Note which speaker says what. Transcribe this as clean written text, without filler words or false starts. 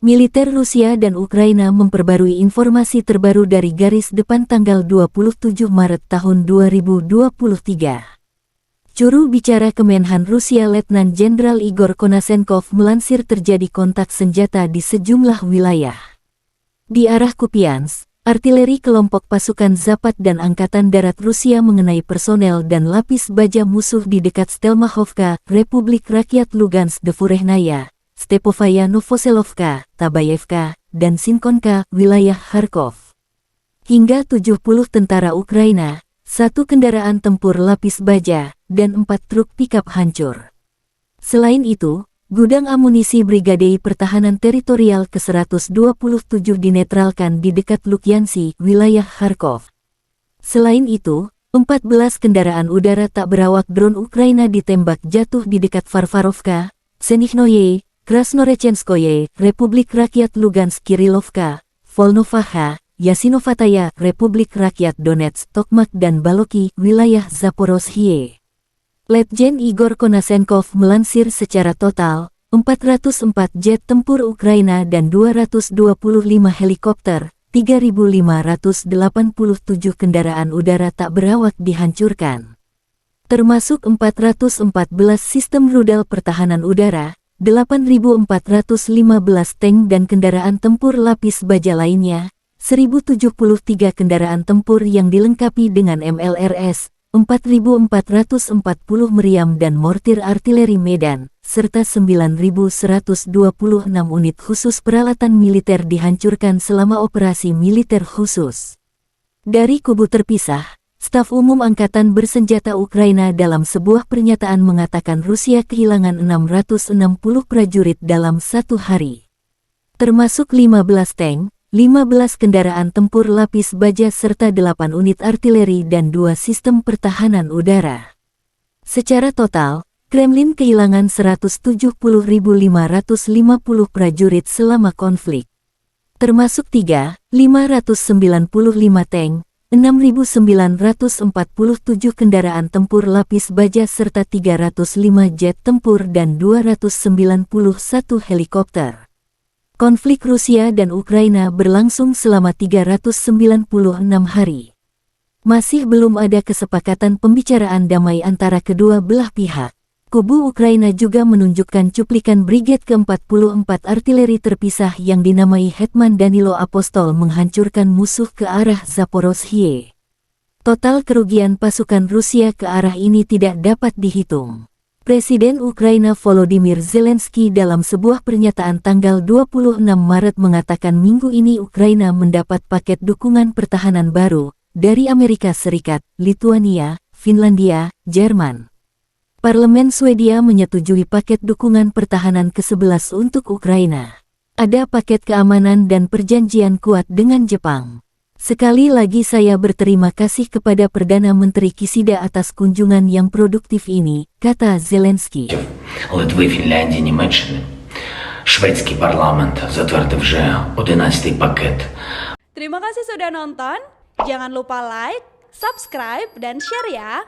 Speaker 1: Militer Rusia dan Ukraina memperbarui informasi terbaru dari garis depan tanggal 27 Maret tahun 2023. Juru bicara Kemenhan Rusia Letnan Jenderal Igor Konasenkov melansir terjadi kontak senjata di sejumlah wilayah. Di arah Kupiansk, artileri kelompok pasukan Zapad dan Angkatan Darat Rusia mengenai personel dan lapis baja musuh di dekat Stelmahovka, Republik Rakyat Lugansk Devurehnaya, Stepovaya Novoselovka, Tabayevka, dan Sinkonka, wilayah Kharkov. Hingga 70 tentara Ukraina, 1 kendaraan tempur lapis baja, dan 4 truk pikap hancur. Selain itu, gudang amunisi Brigade Pertahanan Teritorial ke-127 dinetralkan di dekat Lukyansi, wilayah Kharkov. Selain itu, 14 kendaraan udara tak berawak drone Ukraina ditembak jatuh di dekat Varvarovka, Senichnoye, Krasnorechenskoye, Republik Rakyat Lugansk Kirilovka, Volnovaha, Yasinovataya, Republik Rakyat Donetsk Tokmak dan Baloki, wilayah Zaporozhye. Letjen Igor Konasenkov melansir secara total, 404 jet tempur Ukraina dan 225 helikopter, 3.587 kendaraan udara tak berawak dihancurkan. Termasuk 414 sistem rudal pertahanan udara, 8.415 tank dan kendaraan tempur lapis baja lainnya, 1.073 kendaraan tempur yang dilengkapi dengan MLRS, 4.440 meriam dan mortir artileri Medan, serta 9.126 unit khusus peralatan militer dihancurkan selama operasi militer khusus. Dari kubu terpisah, Staf Umum Angkatan Bersenjata Ukraina dalam sebuah pernyataan mengatakan Rusia kehilangan 660 prajurit dalam 1 hari. Termasuk 15 tank, 15 kendaraan tempur lapis baja serta 8 unit artileri dan 2 sistem pertahanan udara. Secara total, Kremlin kehilangan 170.550 prajurit selama konflik. Termasuk 595 tank, 6.947 kendaraan tempur lapis baja serta 305 jet tempur dan 291 helikopter. Konflik Rusia dan Ukraina berlangsung selama 396 hari. Masih belum ada kesepakatan pembicaraan damai antara kedua belah pihak. Kubu Ukraina juga menunjukkan cuplikan Brigade ke-44 artileri terpisah yang dinamai Hetman Danilo Apostol menghancurkan musuh ke arah Zaporozhye. Total kerugian pasukan Rusia ke arah ini tidak dapat dihitung. Presiden Ukraina Volodymyr Zelensky dalam sebuah pernyataan tanggal 26 Maret mengatakan minggu ini Ukraina mendapat paket dukungan pertahanan baru dari Amerika Serikat, Lituania, Finlandia, Jerman. Parlemen Swedia menyetujui paket dukungan pertahanan ke-11 untuk Ukraina. Ada paket keamanan dan perjanjian kuat dengan Jepang. Sekali lagi saya berterima kasih kepada Perdana Menteri Kishida atas kunjungan yang produktif ini, kata Zelensky.
Speaker 2: Литви, Фінляндії, Німеччини. Шведський парламент затвердив вже 11-й пакет.
Speaker 3: Terima kasih sudah nonton. Jangan lupa like, subscribe, dan share ya.